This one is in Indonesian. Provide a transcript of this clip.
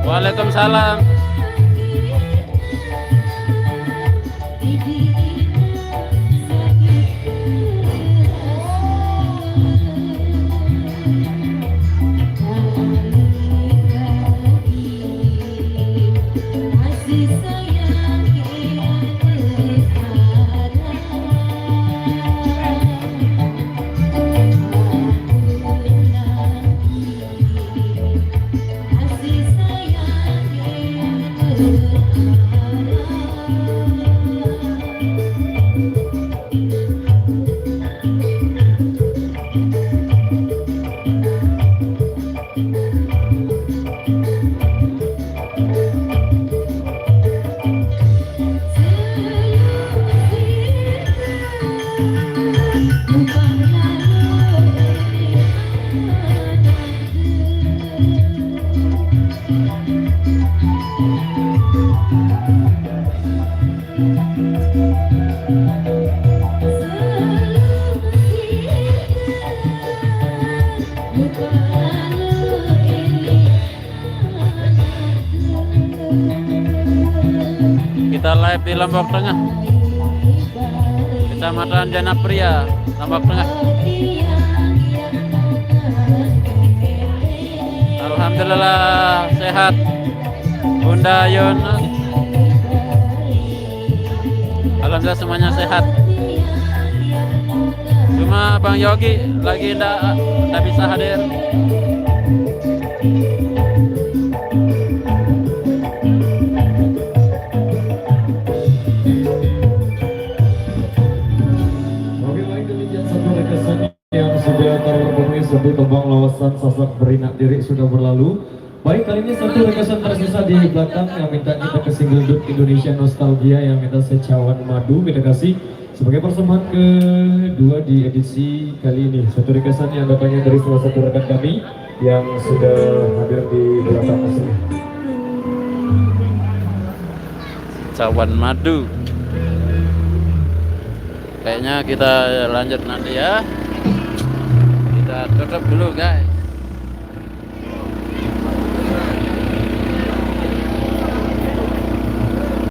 Waalaikumsalam. Kita live di Lombok Tengah, Kecamatan Janapria, Lombok Tengah. Alhamdulillah sehat Bunda Yunus. Alhamdulillah semuanya sehat. Cuma Bang Yogi lagi ndak bisa hadir. Yang sudah terpenuhi seperti tembang lawasan sasak berinak diri sudah berlalu. Baik, kali ini satu requestan tersisa di belakang yang minta kita ke single dut Indonesia Nostalgia yang minta Secawan Madu kita kasih sebagai persembahan kedua di edisi kali ini. Satu requestan yang datangnya dari salah satu rekan kami yang sudah hadir di belakang sini. Secawan Madu. Kayaknya kita lanjut nanti ya. Kita tutup dulu guys.